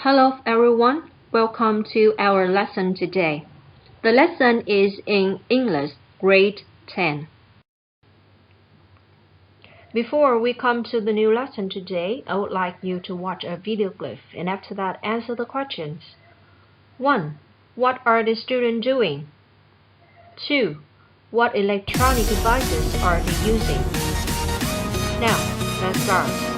Hello everyone, welcome to our lesson today. The lesson is in English, grade 10. Before we come to the new lesson today, I would like you to watch a video clip and after that answer the questions. 1. What are the students doing? 2. What electronic devices are they using? Now, let's start.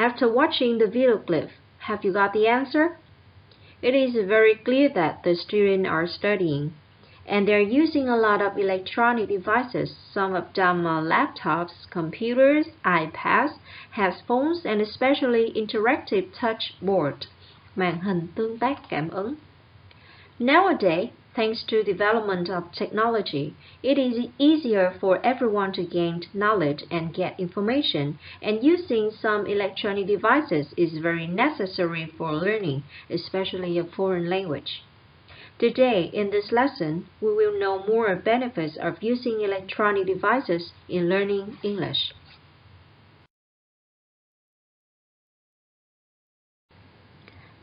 After watching the video clip, have you got the answer? It is very clear that the students are studying, and they're using a lot of electronic devices. Some of them are laptops, computers, iPads, headphones, and especially interactive touch board, màn hình tương tác cảm ứng. Nowadays, thanks to development of technology, it is easier for everyone to gain knowledge and get information, and using some electronic devices is very necessary for learning, especially a foreign language. Today, in this lesson, we will know more benefits of using electronic devices in learning English.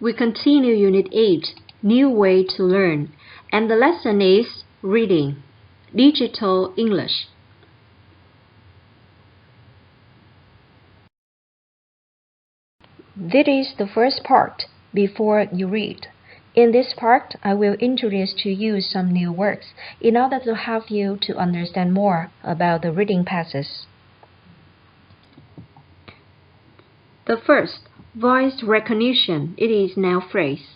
We continue Unit 8, New Way to Learn, and the lesson is Reading, Digital English. This is the first part, before you read. In this part, I will introduce to you some new words in order to help you to understand more about the reading process. The first, voice recognition. It is now phrase.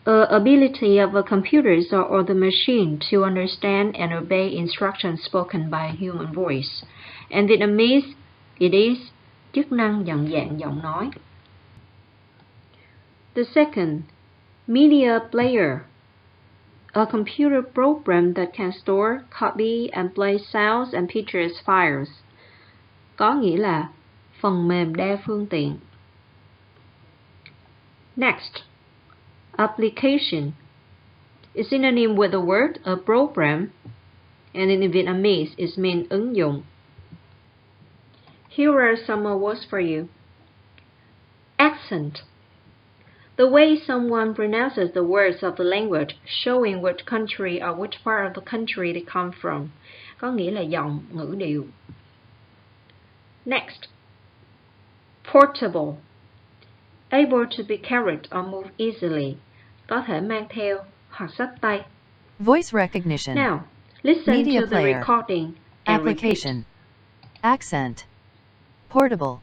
Ability of a computers or the machine to understand and obey instructions spoken by a human voice. In Vietnamese, it is chức năng nhận dạng giọng nói. The second, media player. A computer program that can store, copy, and play sounds and pictures files. Có nghĩa là phần mềm đa phương tiện. Next, application is synonym with the word a program, and in Vietnamese it means ứng dụng. Here are some more words for you. Accent. The way someone pronounces the words of the language, showing which country or which part of the country they come from. Có nghĩa là giọng, ngữ điệu. Next, portable. Able to be carried or moved easily. Có thể mang theo hoặc xách tay. Voice recognition. Now, listen Media to the player. recording and Application. repeat. Accent. Portable.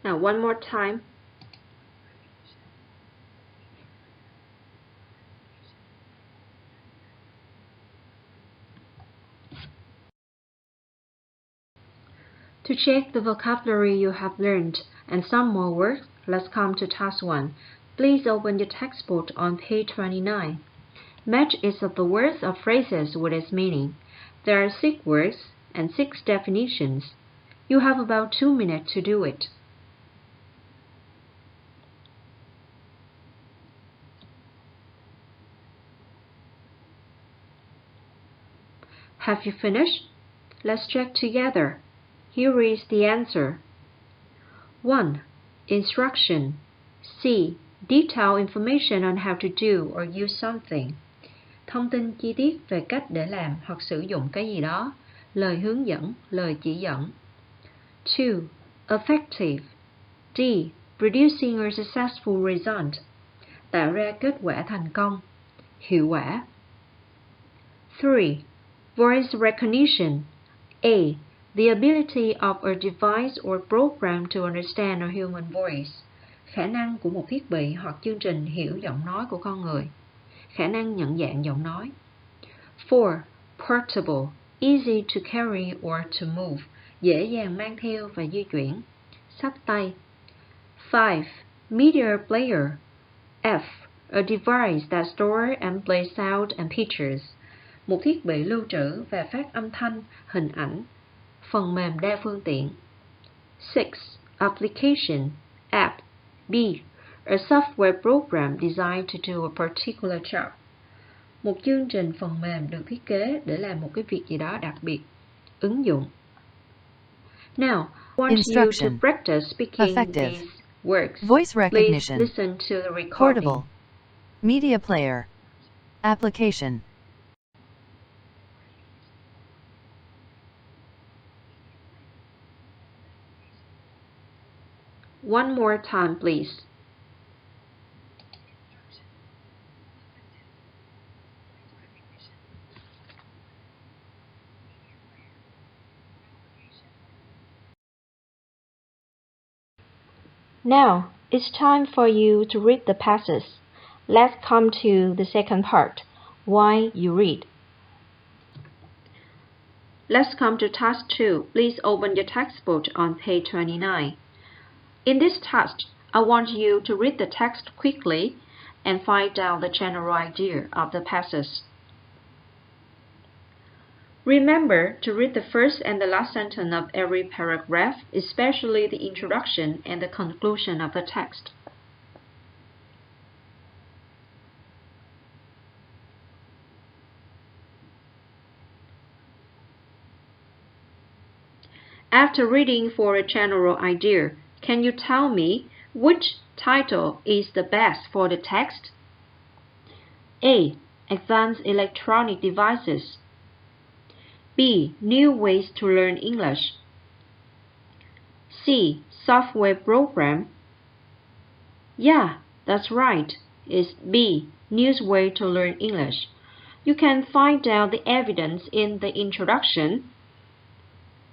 Now, one more time. To check the vocabulary you have learned and some more words, let's come to task 1. Please open your textbook on page 29. Match each of the words or phrases with its meaning. There are 6 words and 6 definitions. You have about 2 minutes to do it. Have you finished? Let's check together. Here is the answer. 1. instruction. C. Detailed information on how to do or use something. Thông tin chi tiết về cách để làm hoặc sử dụng cái gì đó. Lời hướng dẫn, lời chỉ dẫn. 2. Effective. D. Producing a successful result. Tạo ra kết quả thành công, hiệu quả. 3. Voice recognition. A. The ability of a device or program to understand a human voice. Khả năng của một thiết bị hoặc chương trình hiểu giọng nói của con người. Khả năng nhận dạng giọng nói. 4. Portable. Easy to carry or to move. Dễ dàng mang theo và di chuyển. Xách tay. 5. Media player. F. A device that stores and plays sound and pictures. Một thiết bị lưu trữ và phát âm thanh, hình ảnh. Phần mềm đa phương tiện. 6. Application. App. B. A software program designed to do a particular job. Một chương trình phần mềm được thiết kế để làm một cái việc gì đó đặc biệt. Ứng dụng. Now, I want you to practice speaking effective, these words. voice recognition, Please listen to the recording. portable, media player, application. One more time, please. Now, it's time for you to read the passage. Let's come to the second part, why you read. Let's come to task 2. Please open your textbook on page 29. In this task, I want you to read the text quickly and find out the general idea of the passage. Remember to read the first and the last sentence of every paragraph, especially the introduction and the conclusion of the text. After reading for a general idea, can you tell me which title is the best for the text? A. Advanced electronic devices. B. New ways to learn English. C. Software program. Yeah, that's right. It's B. New way to learn English. You can find out the evidence in the introduction.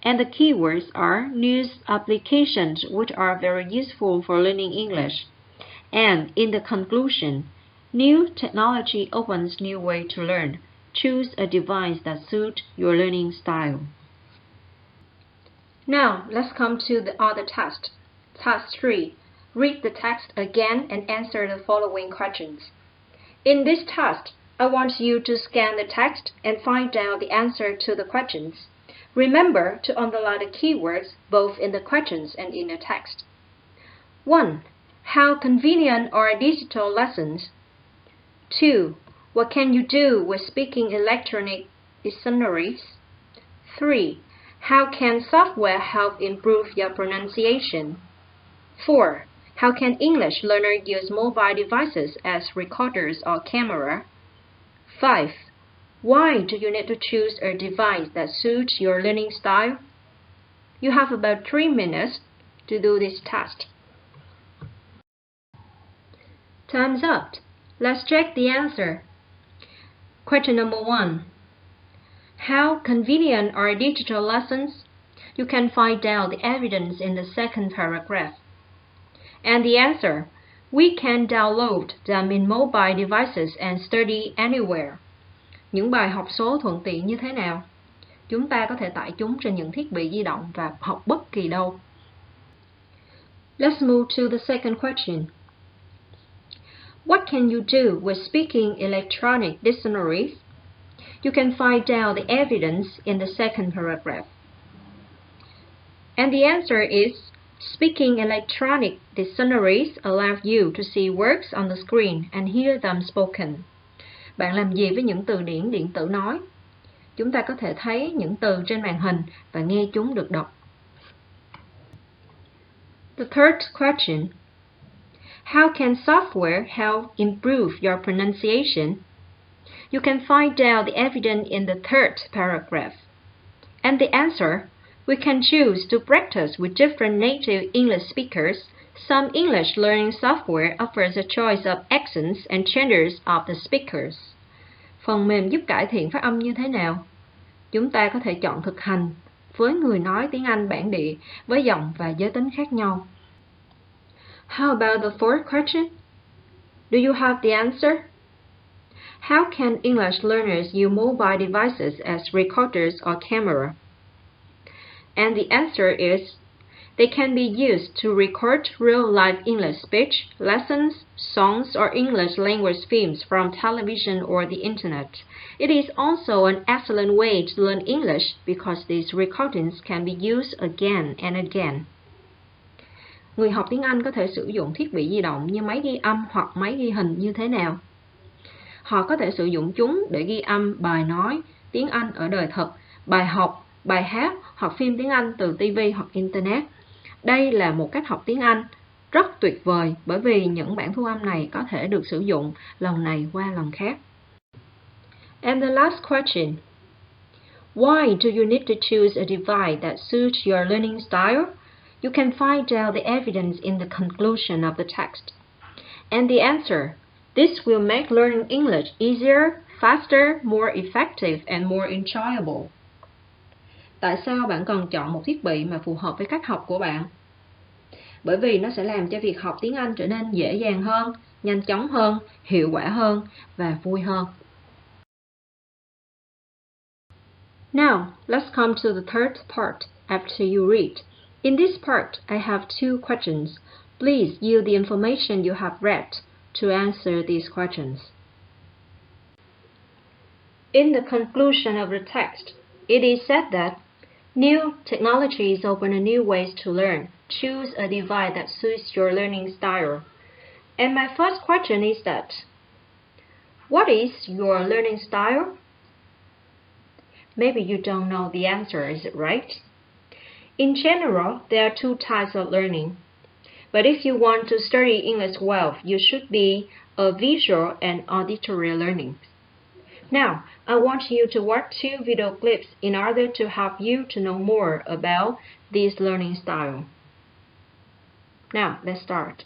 And the keywords are news applications, which are very useful for learning English. And in the conclusion, new technology opens new way to learn. Choose a device that suits your learning style. Now, let's come to the other task. Task 3. Read the text again and answer the following questions. In this task, I want you to scan the text and find out the answer to the questions. Remember to underline the keywords both in the questions and in the text. 1. How convenient are digital lessons? 2. What can you do with speaking electronic dictionaries? 3. How can software help improve your pronunciation? 4. How can English learners use mobile devices as recorders or camera? 5. Why do you need to choose a device that suits your learning style? You have about 3 minutes to do this task. Time's up. Let's check the answer. Question number 1. How convenient are digital lessons? You can find out the evidence in the second paragraph. And the answer, we can download them in mobile devices and study anywhere. Những bài học số thuận tiện như thế nào? Chúng ta có thể tải chúng trên những thiết bị di động và học bất kỳ đâu. Let's move to the second question. What can you do with speaking electronic dictionaries? You can find out the evidence in the second paragraph. And the answer is, speaking electronic dictionaries allow you to see words on the screen and hear them spoken. Bạn làm gì với những từ điển điện tử nói? Chúng ta có thể thấy những từ trên màn hình và nghe chúng được đọc. The third question. How can software help improve your pronunciation? You can find out the evidence in the third paragraph. And the answer, we can choose to practice with different native English speakers. Some English learning software offers a choice of accents and genders of the speakers. Phần mềm giúp cải thiện phát âm như thế nào? Chúng ta có thể chọn thực hành với người nói tiếng Anh bản địa với giọng và giới tính khác nhau. How about the fourth question? Do you have the answer? How can English learners use mobile devices as recorders or camera? And the answer is, they can be used to record real-life English speech, lessons, songs, or English language films from television or the internet. It is also an excellent way to learn English because these recordings can be used again and again. Người học tiếng Anh có thể sử dụng thiết bị di động như máy ghi âm hoặc máy ghi hình như thế nào? Họ có thể sử dụng chúng để ghi âm bài nói tiếng Anh ở đời thật, bài học, bài hát hoặc phim tiếng Anh từ TV hoặc Internet. Đây là một cách học tiếng Anh rất tuyệt vời bởi vì những bản thu âm này có thể được sử dụng lần này qua lần khác. And the last question. Why do you need to choose a device that suits your learning style? You can find out the evidence in the conclusion of the text. And the answer, this will make learning English easier, faster, more effective, and more enjoyable. Tại sao bạn cần chọn một thiết bị mà phù hợp với cách học của bạn? Bởi vì nó sẽ làm cho việc học tiếng Anh trở nên dễ dàng hơn, nhanh chóng hơn, hiệu quả hơn và vui hơn. Now, let's come to the third part after you read. In this part, I have two questions. Please use the information you have read to answer these questions. In the conclusion of the text, it is said that new technologies open a new ways to learn. Choose a device that suits your learning style. And my first question is that, what is your learning style? Maybe you don't know the answer, is it right? In general, there are two types of learning. But if you want to study English well, you should be a visual and auditory learning. Now, I want you to watch two video clips in order to help you to know more about this learning style. Now, let's start.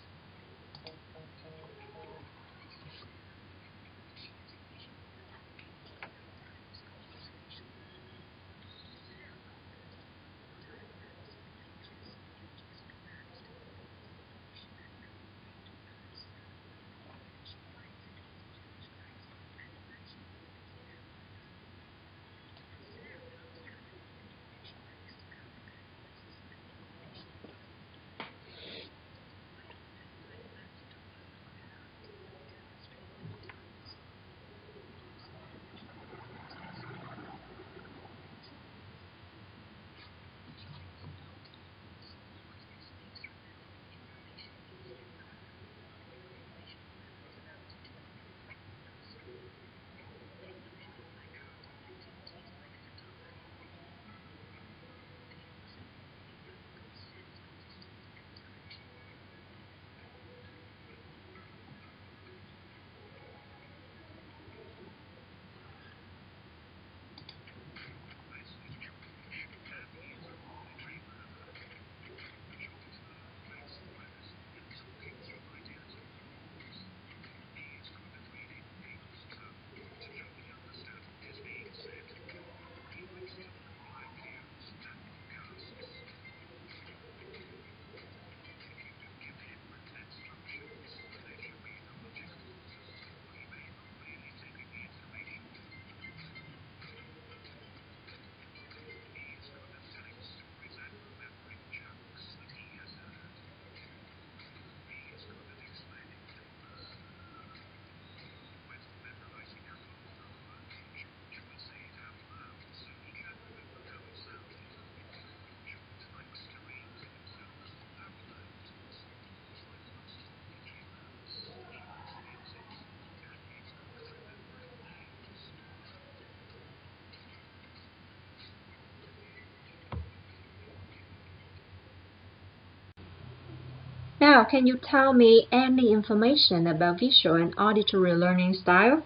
Now, can you tell me any information about visual and auditory learning style?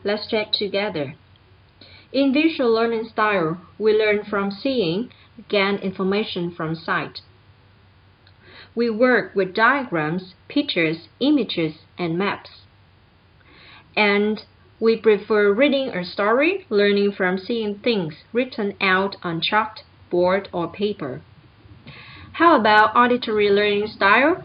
Let's check together. In visual learning style, we learn from seeing, gain information from sight. We work with diagrams, pictures, images, and maps. And we prefer reading a story, learning from seeing things written out on chalk, board, or paper. How about auditory learning style?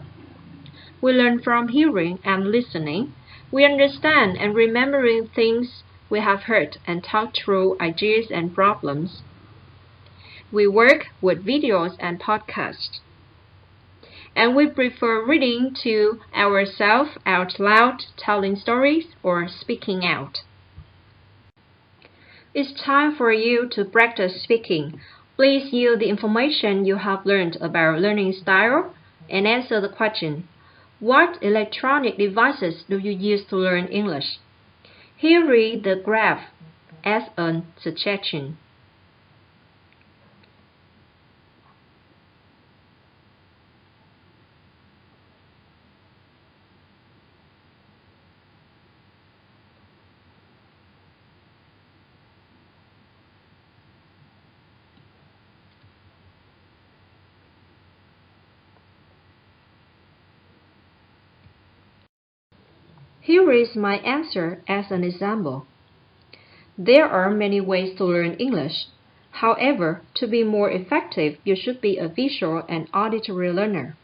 We learn from hearing and listening. We understand and remembering things we have heard and talk through ideas and problems. We work with videos and podcasts. And we prefer reading to ourselves out loud, telling stories, or speaking out. It's time for you to practice speaking. Please use the information you have learned about learning style and answer the question. What electronic devices do you use to learn English? Here read the graph as a suggestion. Here is my answer as an example. There are many ways to learn English. However, to be more effective, you should be a visual and auditory learner.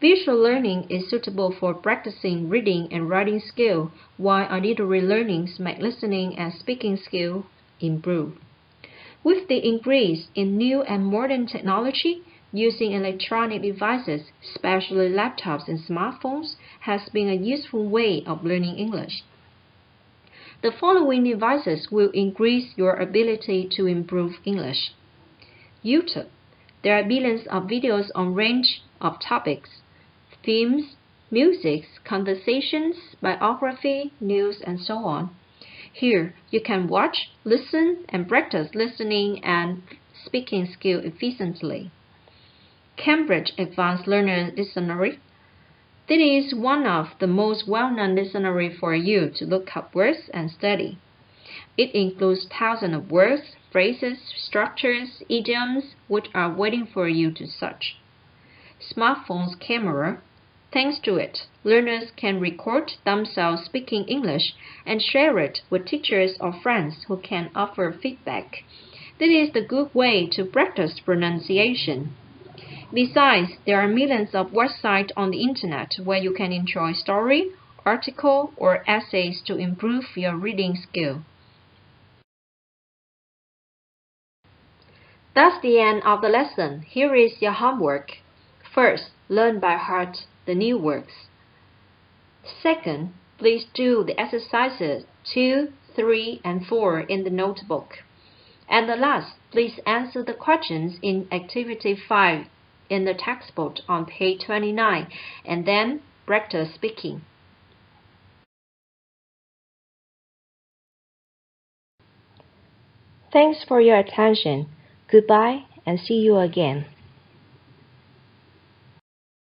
Visual learning is suitable for practicing reading and writing skill, while auditory learnings make listening and speaking skill improve. With the increase in new and modern technology, using electronic devices, especially laptops and smartphones, has been a useful way of learning English. The following devices will increase your ability to improve English. YouTube. There are billions of videos on a range of topics, themes, music, conversations, biography, news, and so on. Here, you can watch, listen, and practice listening and speaking skill efficiently. Cambridge Advanced Learner Dictionary. This is one of the most well-known dictionary for you to look up words and study. It includes thousands of words, phrases, structures, idioms, which are waiting for you to search. Smartphone's camera. Thanks to it, learners can record themselves speaking English and share it with teachers or friends who can offer feedback. This is the good way to practice pronunciation. Besides, there are millions of websites on the internet where you can enjoy story, article, or essays to improve your reading skill. That's the end of the lesson. Here is your homework. First, learn by heart the new words. Second, please do the exercises 2, 3, and 4 in the notebook. And the last, please answer the questions in Activity 5 in the textbook on page 29, and then practice speaking. Thanks for your attention. Goodbye and see you again.